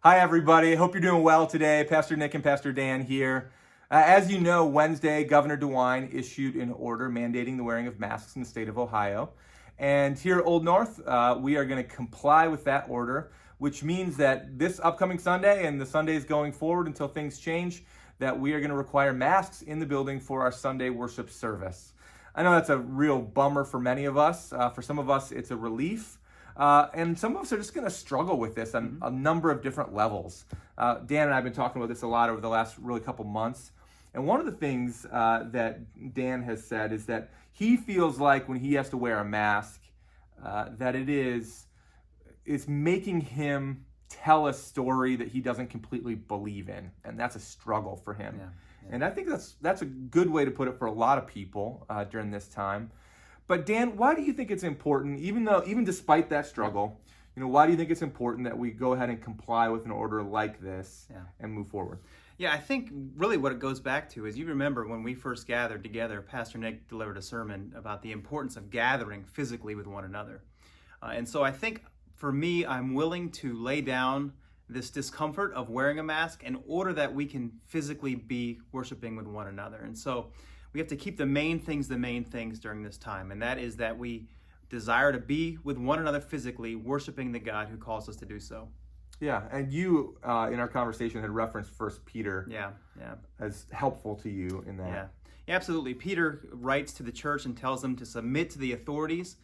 Hi, everybody. Hope you're doing well today. Pastor Nick and Pastor Dan here. As you know, Wednesday, Governor DeWine issued an order mandating the wearing of masks in the state of Ohio. And here at Old North, we are going to comply with that order, which means that this upcoming Sunday and the Sundays going forward until things change, that we are going to require masks in the building for our Sunday worship service. I know that's a real bummer for many of us. For some of us, it's a relief. And some of us are just going to struggle with this on a number of different levels. Dan and I have been talking about this a lot over the last really couple months. And one of the things that Dan has said is that he feels like when he has to wear a mask, that it's making him tell a story that he doesn't completely believe in. And that's a struggle for him. Yeah. And I think that's a good way to put it for a lot of people during this time. But Dan, why do you think it's important, even despite that struggle, why do you think it's important that we go ahead and comply with an order like this and move forward? Yeah, I think really what it goes back to is, you remember when we first gathered together, Pastor Nick delivered a sermon about the importance of gathering physically with one another. And so I think for me, I'm willing to lay down this discomfort of wearing a mask in order that we can physically be worshiping with one another. And so we have to keep the main things during this time, and that is that we desire to be with one another physically, worshiping the God who calls us to do so. Yeah, and you, in our conversation, had referenced 1 Peter as helpful to you in that. Yeah, absolutely. Peter writes to the church and tells them to submit to the authorities,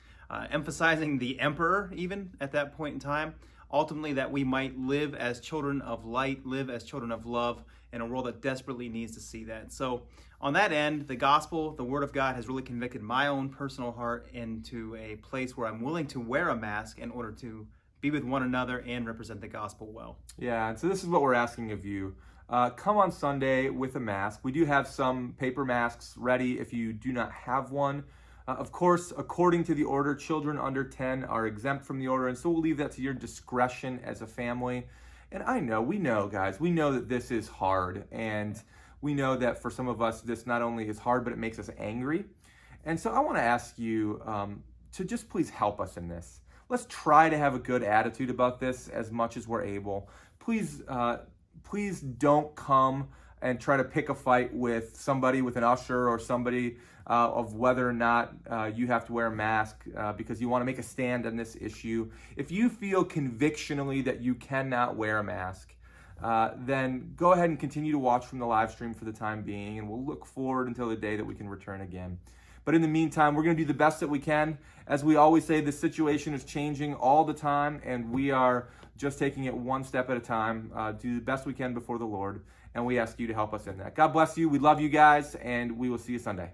emphasizing the emperor even at that point in time, ultimately that we might live as children of light, live as children of love in a world that desperately needs to see that. So on that end, the gospel, the word of God has really convicted my own personal heart into a place where I'm willing to wear a mask in order to be with one another and represent the gospel well. Yeah, and so this is what we're asking of you. Come on Sunday with a mask. We do have some paper masks ready if you do not have one. Of course, according to the order, children under 10 are exempt from the order, and so we'll leave that to your discretion as a family. And we know, guys, we know that this is hard, and we know that for some of us, this not only is hard, but it makes us angry. And so I want to ask you to just please help us in this. Let's try to have a good attitude about this as much as we're able. Please don't come and try to pick a fight with somebody, with an usher or somebody of whether or not you have to wear a mask because you want to make a stand on this issue. If you feel convictionally that you cannot wear a mask, then go ahead and continue to watch from the live stream for the time being, and we'll look forward until the day that we can return again. But in the meantime, we're going to do the best that we can. As we always say, the situation is changing all the time, and we are just taking it one step at a time. Do the best we can before the Lord, and we ask you to help us in that. God bless you. We love you guys, and we will see you Sunday.